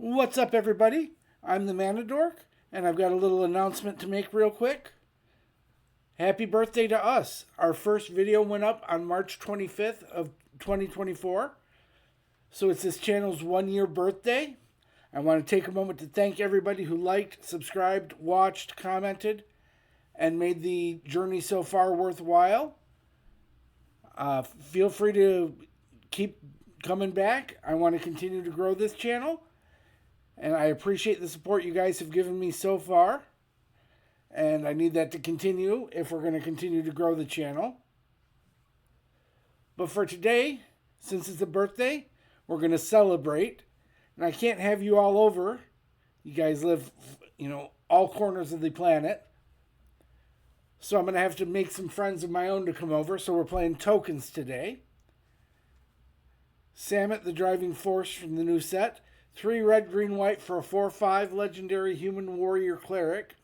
What's up, everybody? I'm the Manadork, and I've got a little announcement to make real quick. Happy birthday to us. Our first video went up on March 25th of 2024. So it's this channel's 1-year birthday. I want to take a moment to thank everybody who liked, subscribed, watched, commented, and made the journey so far worthwhile. Feel free to keep coming back. I want to continue to grow this channel. And I appreciate the support you guys have given me so far. And I need that to continue if we're going to continue to grow the channel. But for today, since it's a birthday, we're going to celebrate. And I can't have you all over. You guys live, all corners of the planet. So I'm going to have to make some friends of my own to come over. So we're playing tokens today. Samut, the driving force from the new set. 3 red, green, white for a 4/5 legendary human warrior cleric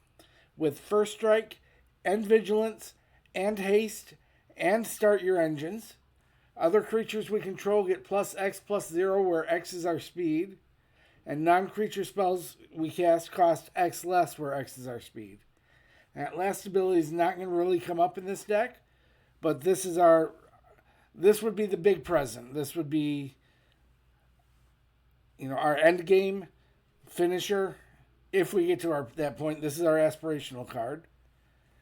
with first strike and vigilance and haste and start your engines. Other creatures we control get +X+0 where X is our speed. And non-creature spells we cast cost X less where X is our speed. That last ability is not going to really come up in this deck, but this would be the big present. This would be our end game finisher. If we get to that point, this is our aspirational card.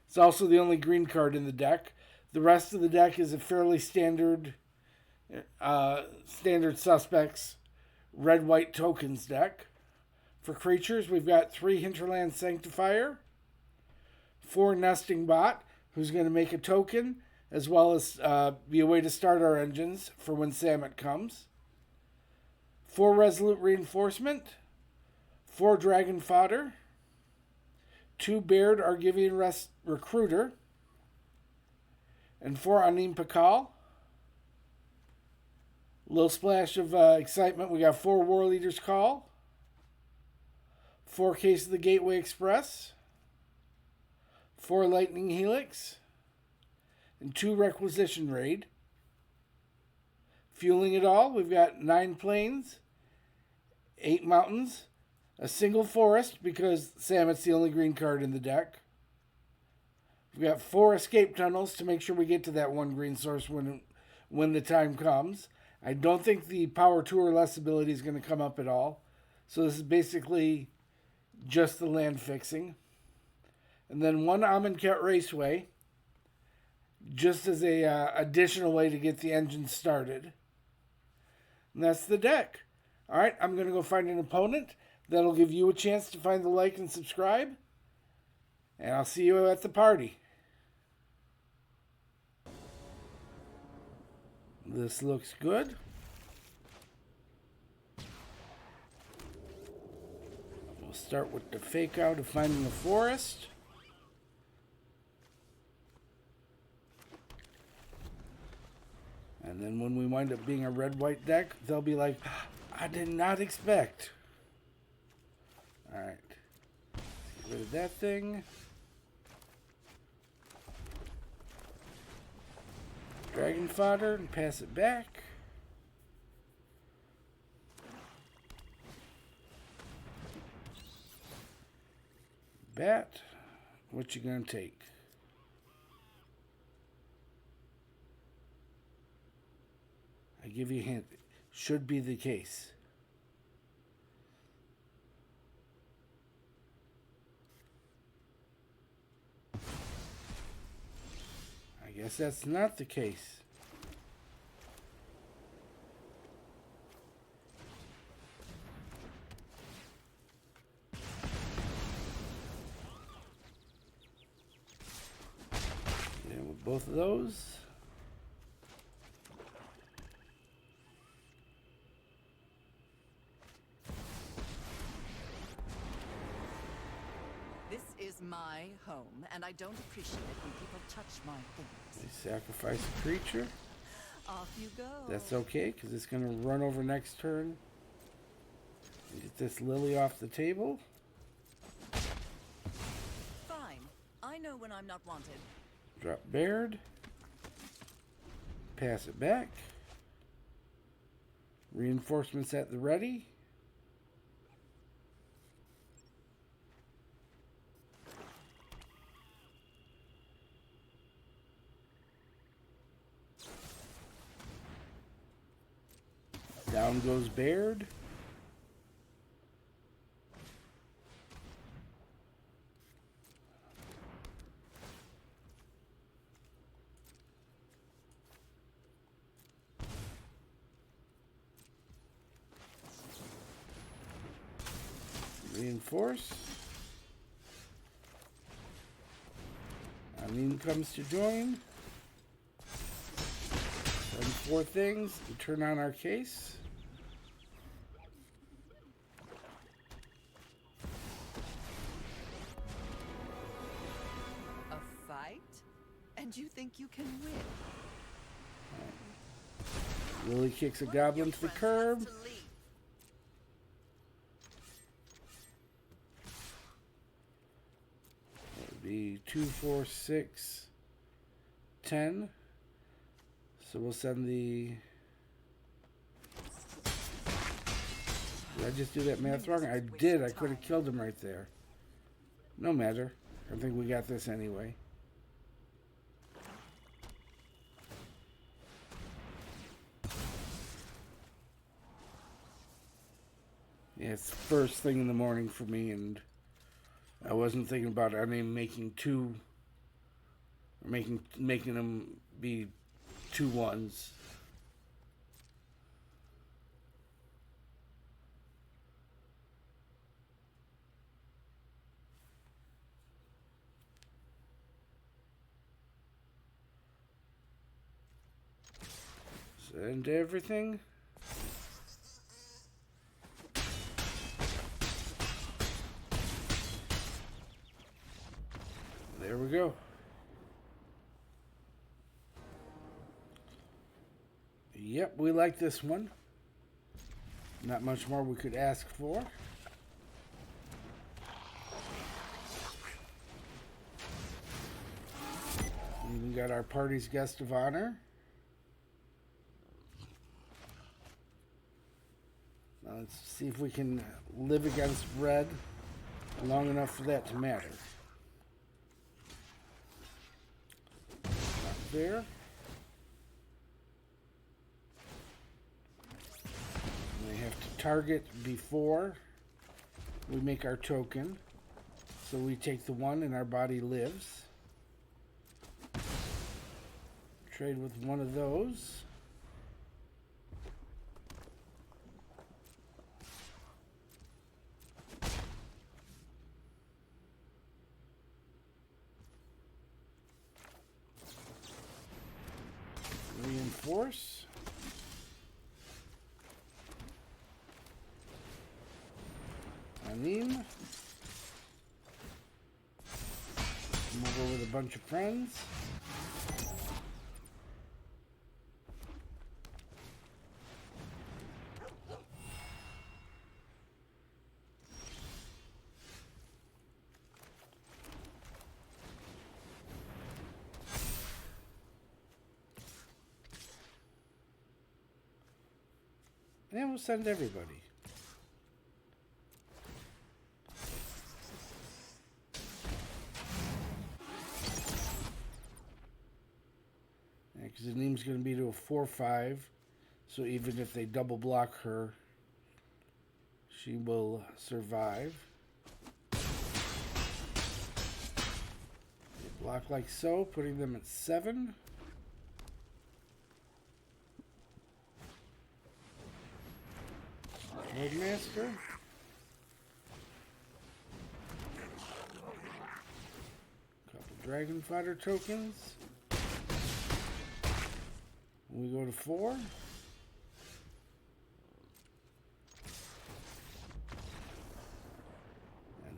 It's also the only green card in the deck. The rest of the deck is a fairly standard suspects red-white tokens deck. For creatures, we've got 3 Hinterland Sanctifier, 4 Nesting Bot, who's going to make a token, as well as be a way to start our engines for when Samut comes. 4 Resolute Reinforcement, 4 Dragon Fodder, 2 Baird Argivian Recruiter, and 4 Anim Pakal. Little splash of excitement. We got 4 Warleader's Call, 4 Case of the Gateway Express, 4 Lightning Helix, and 2 Requisition Raid. Fueling it all, we've got 9 plains, 8 mountains, a single forest because Samut's the only green card in the deck. We've got 4 escape tunnels to make sure we get to that 1 green source when the time comes. I don't think the power 2 or less ability is going to come up at all. So this is basically just the land fixing. And then 1 Amonkhet Raceway, just as a additional way to get the engine started. And that's the deck. All right, I'm going to go find an opponent. That'll give you a chance to find the like and subscribe. And I'll see you at the party. This looks good. We'll start with the fake out of finding the forest. And then when we wind up being a red-white deck, they'll be like, I did not expect. Alright. Get rid of that thing. Dragon Fodder and pass it back. Bat. What you gonna take? I give you a hint. Should be the case. I guess that's not the case. And with both of those. This is my home, and I don't appreciate it when people touch my things. They sacrifice a creature. Off you go. That's okay, because it's going to run over next turn. Get this Lily off the table. Fine. I know when I'm not wanted. Drop Baird. Pass it back. Reinforcements at the ready. Down goes Baird. Reinforce. Anim comes to join. Run 4 things to turn on our case. A fight? And you think you can win? Lily kicks a goblin to the curb. Be 2, 4, 6, 10. So we'll send the... Did I just do that math wrong? I did. I could have killed him right there. No matter. I think we got this anyway. Yeah, it's first thing in the morning for me, and I wasn't thinking about Anim making 2, or making them be 2 1s. Send everything. There we go. Yep, we like this one. Not much more we could ask for. We got our party's guest of honor. Now let's see if we can live against red long enough for that to matter. There. We have to target before we make our token. So we take the 1 and our body lives. Trade with one of those. Reinforce. Anim. Move over with a bunch of friends. And then we'll send everybody. Yeah, because Anim's going to be to a 4-5. So even if they double block her, she will survive. They block like so, putting them at 7. Roadmaster. Couple Dragon Fodder tokens. We go to 4. And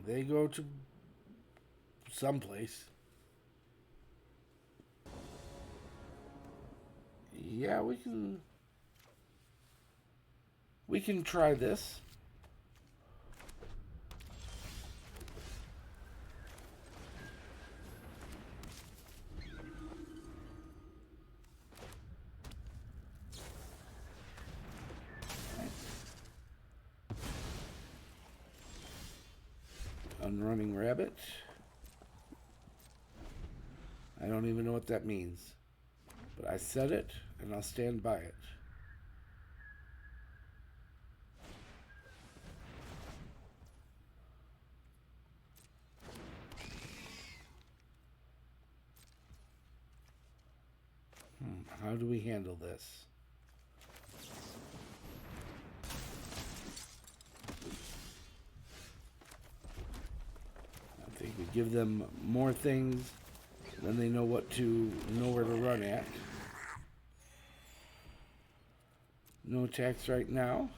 they go to someplace. Yeah, we can try this. Unrunning rabbit. I don't even know what that means, but I said it and I'll stand by it. How do we handle this? I think we give them more things, then they know where to run at. No attacks right now.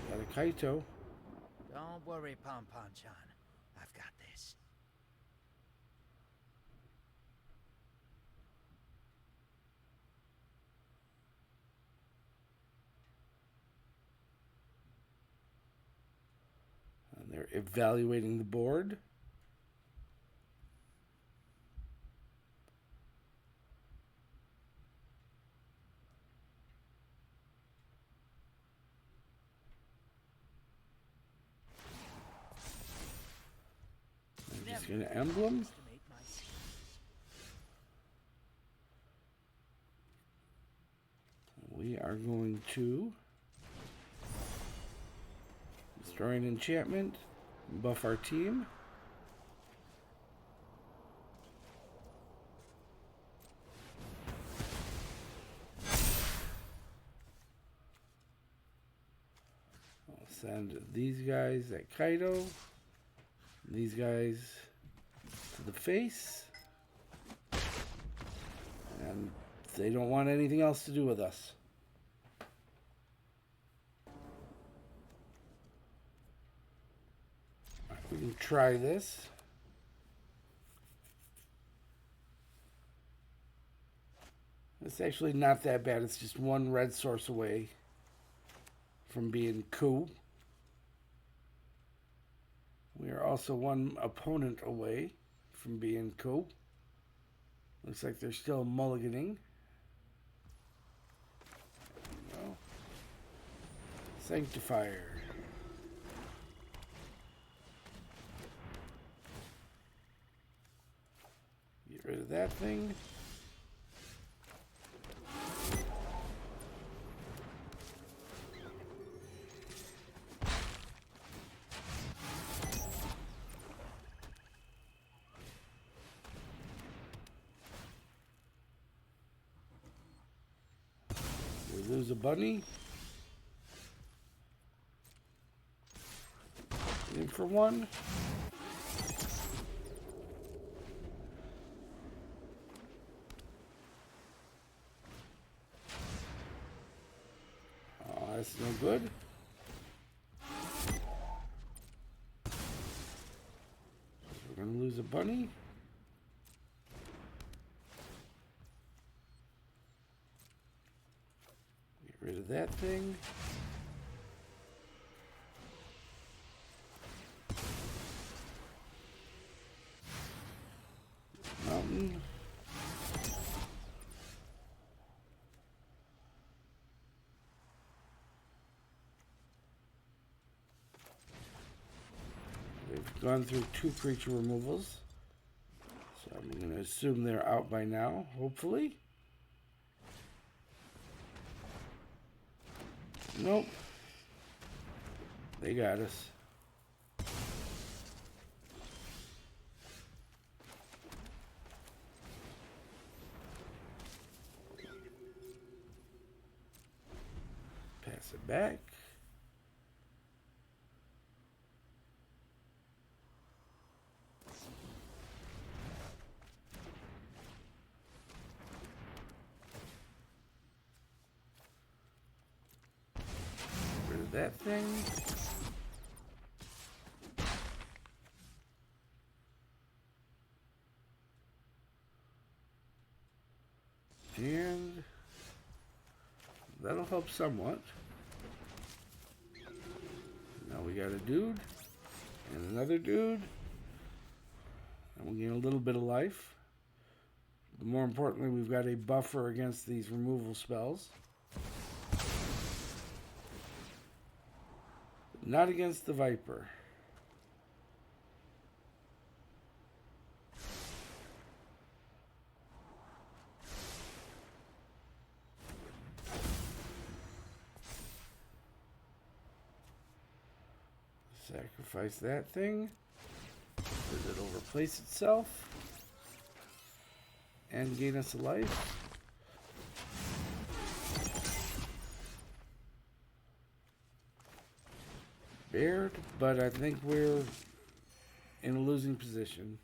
Got a Kaito. Don't worry, Pom-Pom-chan. I've got this. And they're evaluating the board. Just gonna emblem. We are going to destroy an enchantment, buff our team. I'll send these guys at Kaido. These guys to the face. And they don't want anything else to do with us. We can try this. It's actually not that bad. It's just one red source away from being coup. We are also one opponent away from being coup. Looks like they're still mulliganing. There we go. Sanctifier. Get rid of that thing. We lose a bunny. In for one. Oh, that's no good. We're gonna lose a bunny. Get rid of that thing. Mountain. We've gone through 2 creature removals, so I'm going to assume they're out by now, hopefully. Nope. They got us. Pass it back. Rid of that thing. And that'll help somewhat. Now we got a dude and another dude. And we gain a little bit of life. But more importantly, we've got a buffer against these removal spells. Not against the Viper. Sacrifice that thing. It'll replace itself. And gain us a life. Baird, but I think we're in a losing position.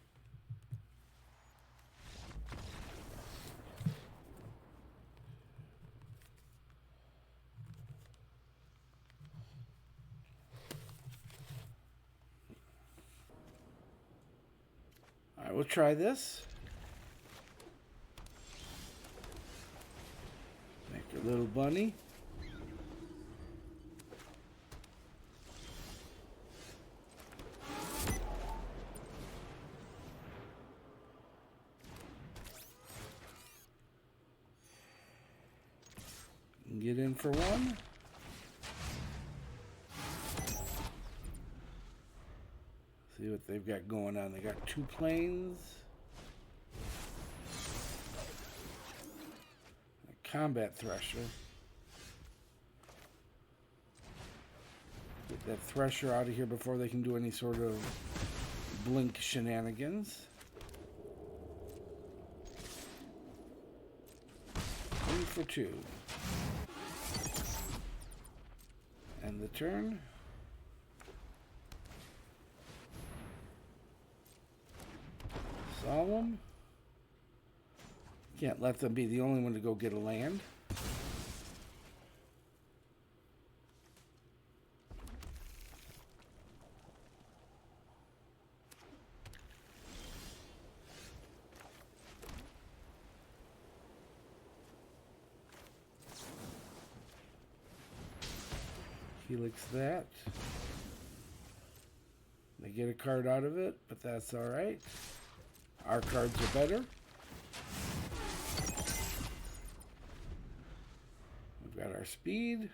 Alright, we'll try this. Make a little bunny. Get in for one. See what they've got going on. They got 2 planes. A combat thresher. Get that thresher out of here before they can do any sort of blink shenanigans. 3 for 2. End the turn. Solemn. Can't let them be the only one to go get a land. Helix that. They get a card out of it, but that's alright. Our cards are better. We've got our speed.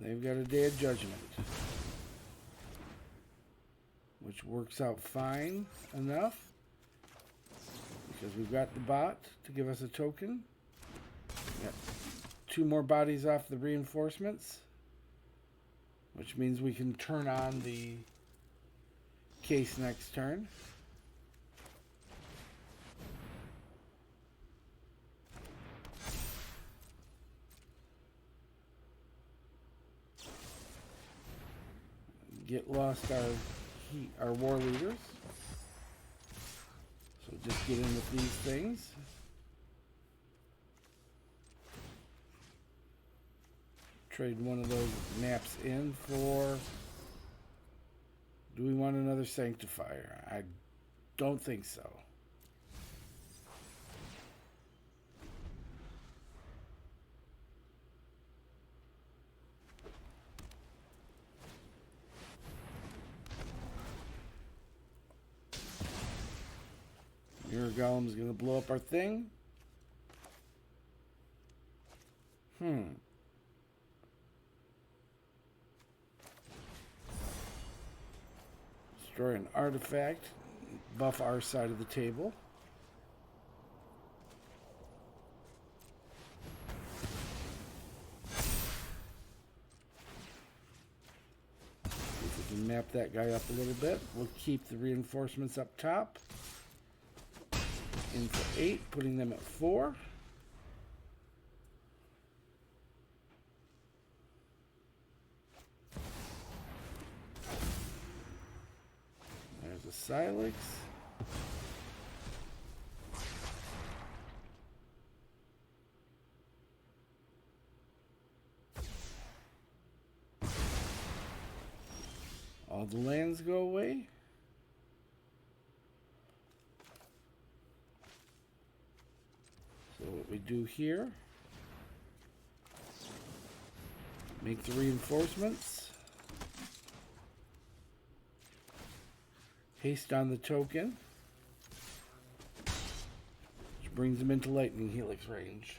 They've got a Day of Judgment, which works out fine enough because we've got the bot to give us a token. Got 2 more bodies off the reinforcements, which means we can turn on the case next turn. Get lost our war leaders. So just get in with these things. Trade one of those maps in for... Do we want another Sanctifier? I don't think so. Mirror Golem's gonna blow up our thing. Destroy an artifact, buff our side of the table. See if we can map that guy up a little bit. We'll keep the reinforcements up top. In for 8, putting them at 4. There's a Silex. All the lands go away. So what we do here, make the reinforcements, haste on the token, which brings them into Lightning Helix range.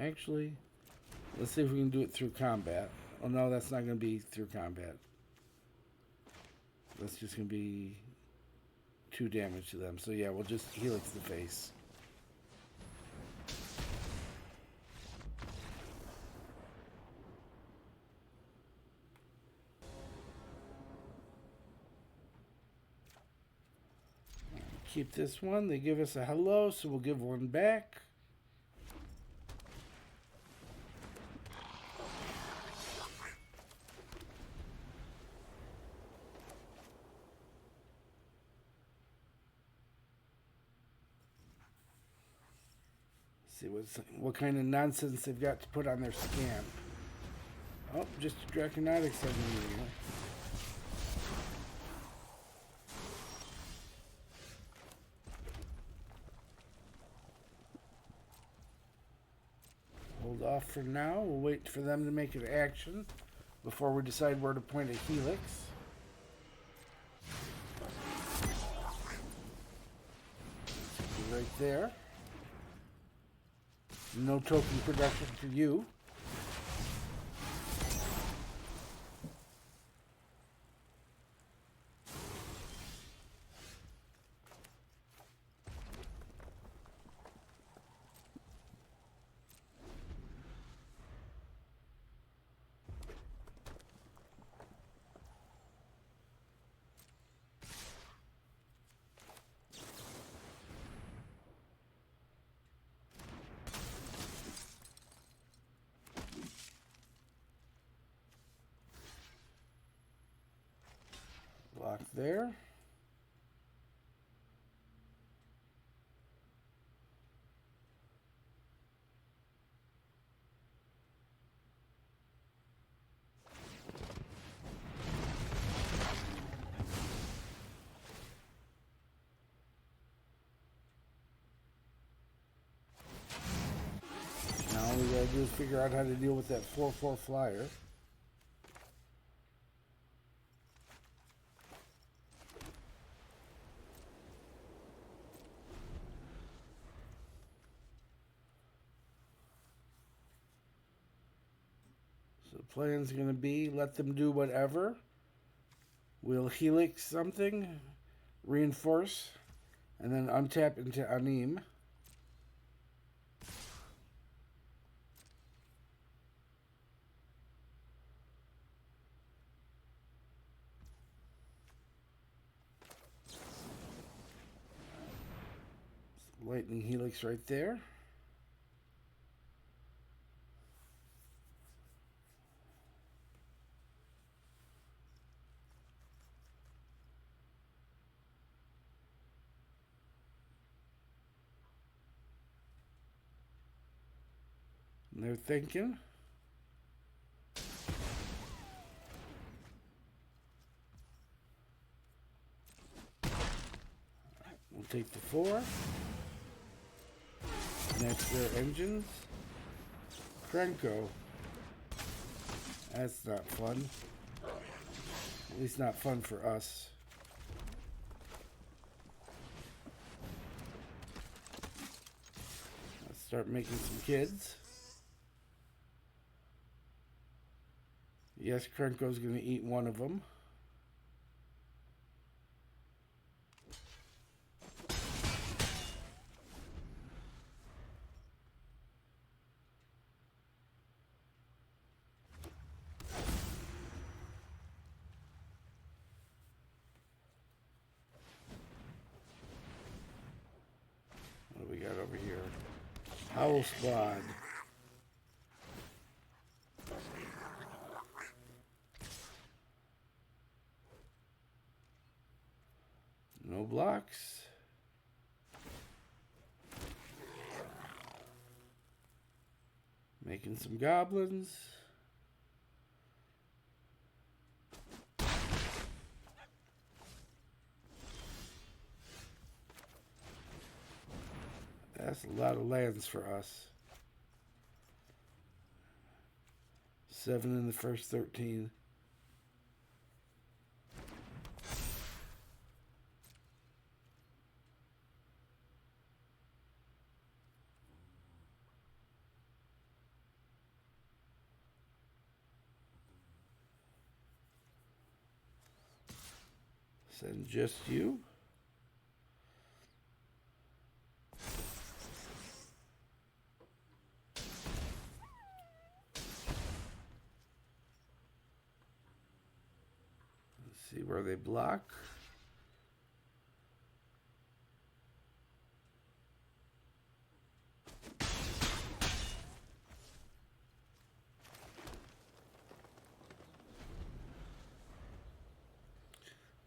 Actually, Let's see if we can do it through combat. Oh no, that's not going to be through combat. That's just going to be 2 damage to them. So yeah, we'll just Helix the face. Keep this one. They give us a hello, so we'll give one back. See what kind of nonsense they've got to put on their scan. Oh, just a Draconotic suddenly. Hold off for now. We'll wait for them to make an action before we decide where to point a Helix. Right there. No token production for you. Block there. Now all we gotta do is figure out how to deal with that 4/4 flyer. Plan's going to be let them do whatever. We'll Helix something, reinforce, and then untap into Anim. Lightning Helix right there. And they're thinking. We'll take the 4. Next, their engines. Krenko. That's not fun. At least not fun for us. Let's start making some kids. Yes, Krenko's going to eat one of them. What do we got over here? Howl Squad. No blocks. Making some goblins. That's a lot of lands for us. 7 in the first 13. Send just you. Let's see where they block.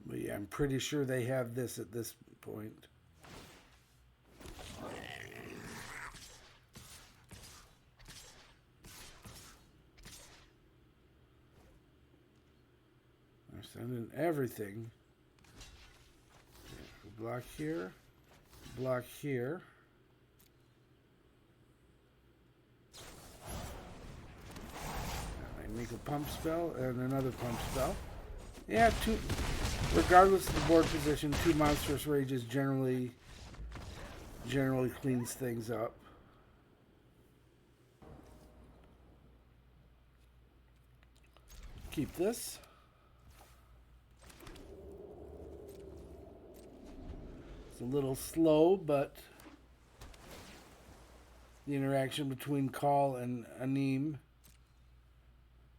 But yeah, I'm pretty sure they have this at this point. They're sending everything. Block here. Block here. I make a pump spell and another pump spell. Yeah, two. Regardless of the board position, 2 monstrous rages generally cleans things up. Keep this. It's a little slow, but the interaction between Call and Anim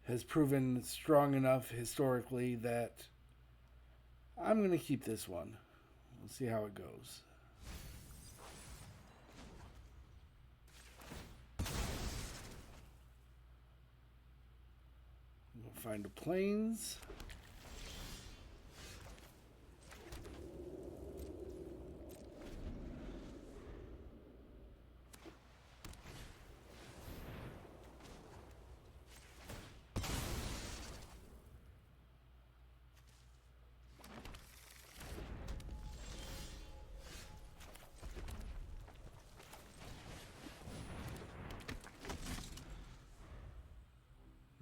has proven strong enough historically that I'm going to keep this one. We'll see how it goes. We'll find the plains.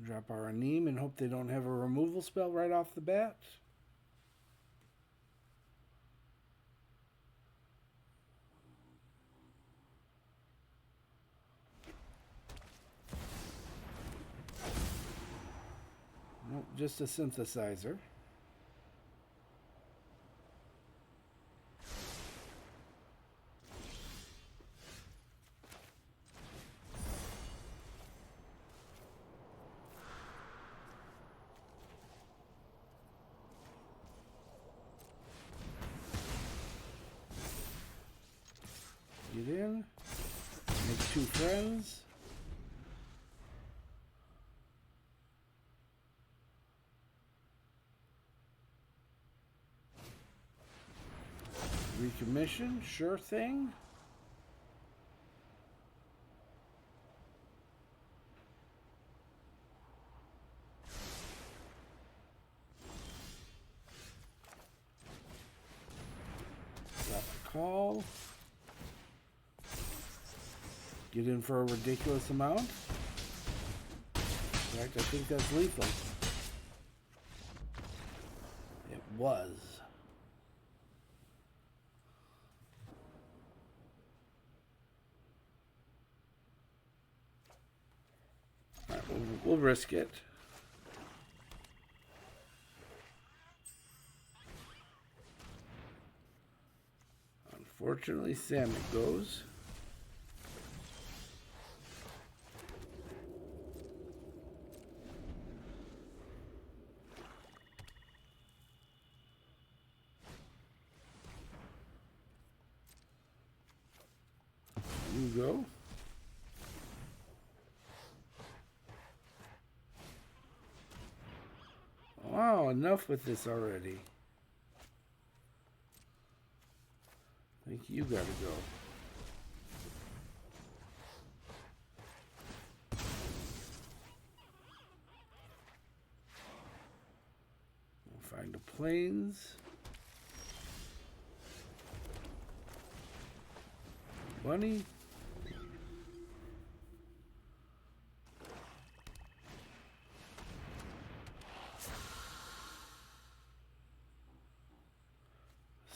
Drop our Anim and hope they don't have a removal spell right off the bat. Nope, just a synthesizer. Get in, make 2 friends. Recommission, sure thing. Drop a call. Get in for a ridiculous amount. In fact, I think that's lethal. It was. All right, we'll risk it. Unfortunately, Samut goes. You go. Wow, enough with this already. I think you gotta go. We'll find the plains. Bunny.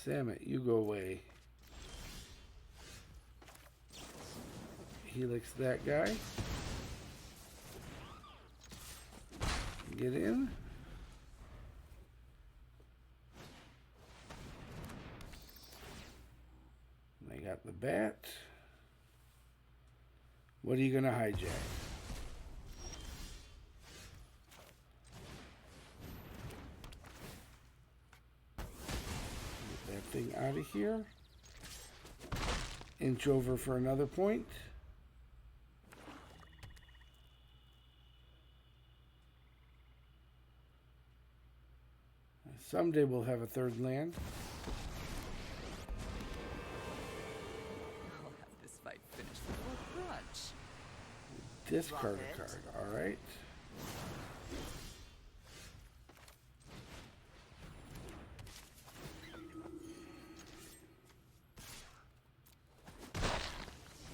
Samut, you go away. Helix that guy. Get in. the bat. What are you going to hijack? Get that thing out of here. Inch over for another point. Someday we'll have a third land. I'll have this fight finished before brunch. Discard a card. All right.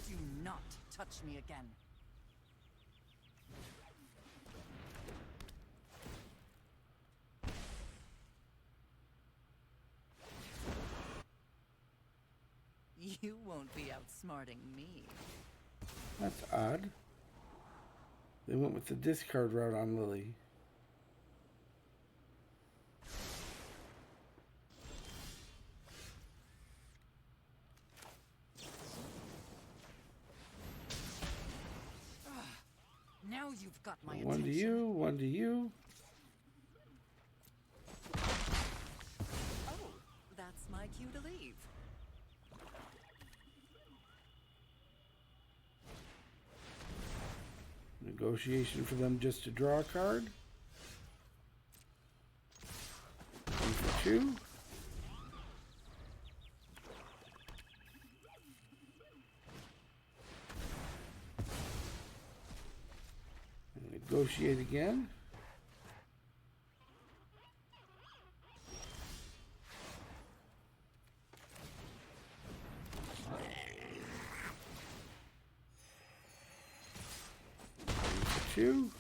Do not touch me again. You won't be outsmarting me. That's odd. They went with the discard route on Lily. Now you've got my One attention. to you, one to you. Oh, that's my cue to leave. Negotiation for them just to draw a card. 1 for 2. And negotiate again. Two.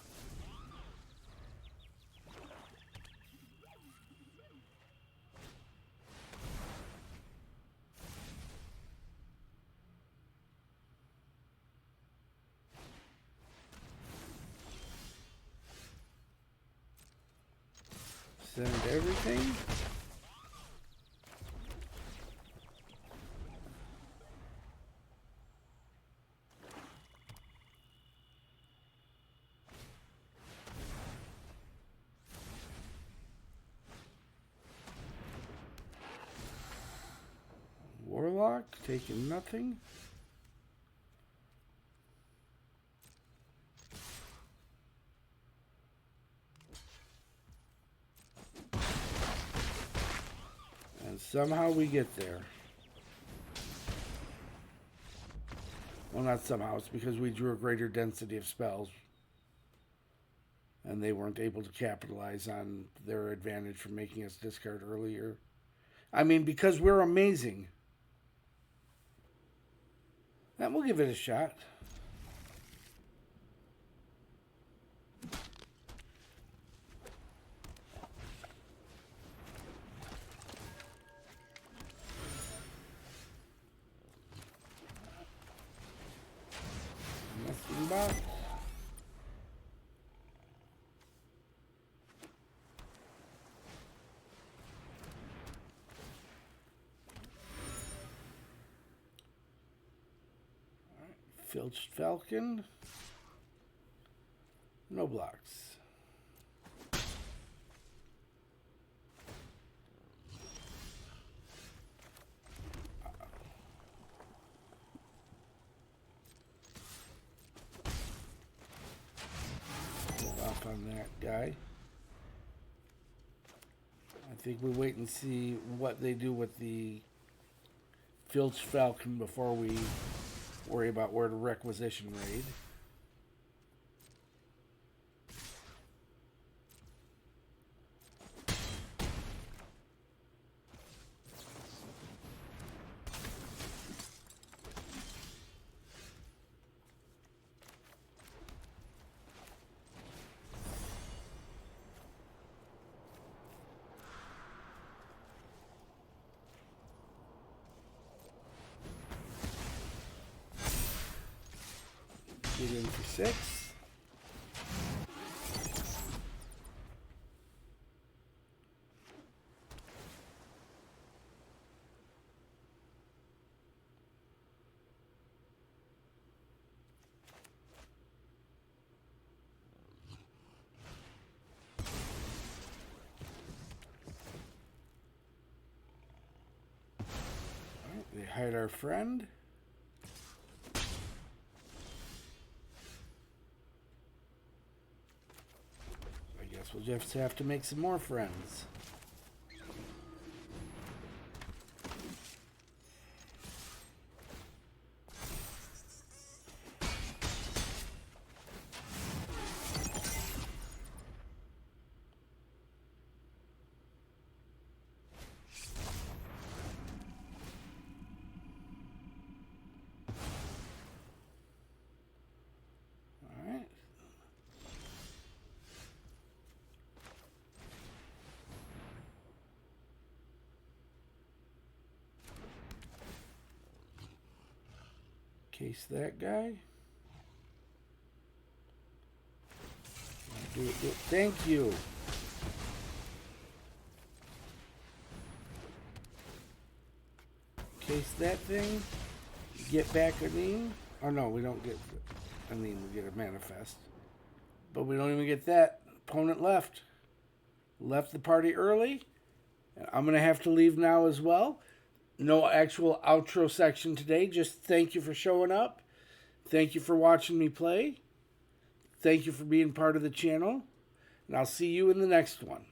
Send everything. Warlock taking nothing. And somehow we get there. Well, not somehow. It's because we drew a greater density of spells. And they weren't able to capitalize on their advantage from making us discard earlier. I mean, because we're amazing. And we'll give it a shot. Nothing box. Filched Falcon. No blocks. Hold off on that guy. I think we wait and see what they do with the Filched Falcon before we worry about where to Requisition Raid. Get in for 6. they hide our friend. I guess we'll just have to make some more friends. Case that guy. Do it. Thank you. Case that thing. Get back Anim. Oh no, we don't get Anim. We get a manifest. But we don't even get that. Opponent left. Left the party early. And I'm going to have to leave now as well. No actual outro section today. Just thank you for showing up. Thank you for watching me play. Thank you for being part of the channel. And I'll see you in the next one.